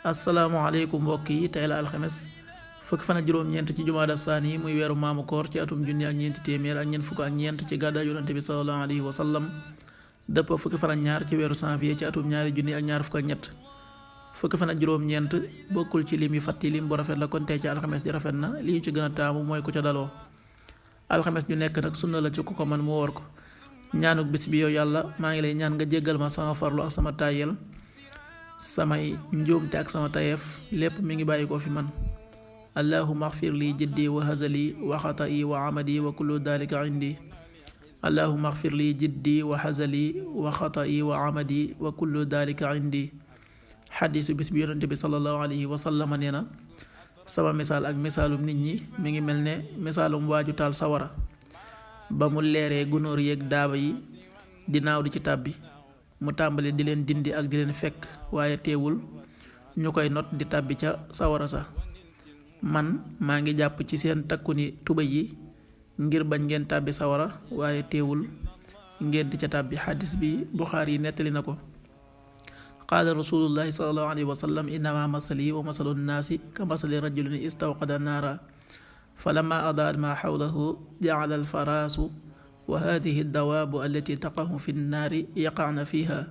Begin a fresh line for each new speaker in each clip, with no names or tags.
asalaamaaleykum mbokk yi tey la alxames fukki fan ak juróom-ñeent ci jumaada saani muy weeru maamu koor ci atum junni ak ñeenti téeméer ak ñeent fukk ak ñeent ci gàddaay yonante bi sallallahu alayhi wa sallam dëpp fukki fan ak ñaar ci weeru janvier ci atum ñaari junni ak ñaar fukk ak ñett fukki fan ak juróom-ñeent bokkul ci lim yi fàtti lim bu rafet la kon tey ci alxames ji rafet na li ñu ci gën a taamu mooy ku ca daloo alxames ju nekk nag sunna la ci ku ko man mu woor ko ñaanuk bis bi yow yàlla maa ngi lay ñaan nga jéggal ma sama farlu ak sama tàyyel samay njuumte ak sama tayeef lépp mi ngi bàyyi ko fi man allahumma axfir li jiddi wa hazali wa xata'i wa amadi wa kullu dalika indi allahumma axfir li jiddi wa hazali wa xata'i wa amadi wa kullu dalika indi xadiisu bis bi yonente bi sallallahu alayhi wa sallam nee na sama misaal ak misaalum nit ñi mi ngi mel ne misaalum waaju taal sawara ba mu leeree gunóor yeeg daaba yi di naaw di ci tàbbi mu tàmbali di leen dindi ak di leen fekk waaye teewul ñu koy not di tàbbi ca sawara sa man maa ngi jàpp ci seen takku ni tuba yi ngir bañ ngeen tàbbi sawara waaye teewul ngeen di ca tàbbi. xadis bi Buxaari yi nettali na ko. qaala rasulullahi sallallahu alayhi wa sallam innama masali wa masalu nnaasi ka masali rajulin istawqada naara falamma adaat ma xawlahu jacala alfaraasu wa haadihi addawaabu allati taqahu fi nnaari yaqacna fiiha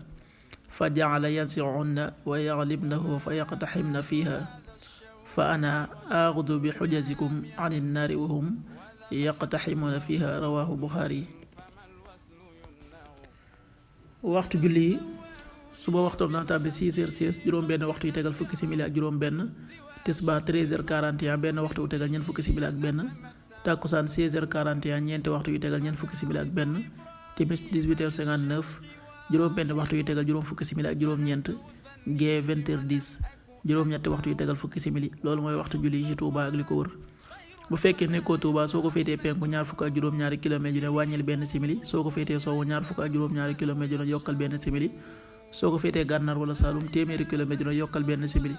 fa jacala yansicunna wa yaglibnahu fa yaqtaximna fiiha fa ana aaxudu bi xujazikum can innaari wa hum yaqtaximuuna fiiha rawaahu Buxaari. waxtu julli yi suba waxtoom dana tàbbi 6h16 juróom-benn waxtu yu tegal fukki simili ak juróom-benn tisbaar 13h41 benn waxtu yu tegal ñeent fukki simili ak benn tàkkusaan 16h41 ñeenti waxtu yu tegal ñeent fukki simili ak benn timis 18h59 juróom-benn waxtu yu tegal juróom fukki simili ak juróom-ñeent gee 20h10 juróom-ñetti waxtu yu tegal fukki simili loolu mooy waxtu julli yi ci Touba ak li ko wër. bu fekkee nekkoo Touba soo ko féetee penku ñaar fukk ak juróom-ñaari kilomètre yu ne wàññil benn simili soo ko féetee sowwu ñaar fukk ak juróom-ñaari kilomètre yu ne yokkal benn simili soo ko féetee gànnaar wala Saalum téeméeri kilomètre yu ne yokkal benn simili.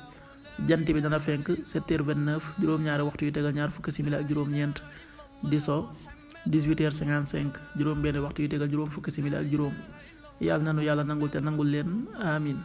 jant bi dana fenk 7h29 juróom-ñaari waxtu yu tegal ñaar fukki simili ak juróom-ñeent di so 18h55 juróom-benn waxtu yu tegal juróom fukki simili ak juróom. yàlla nanu yàlla nangul te nangul leen amin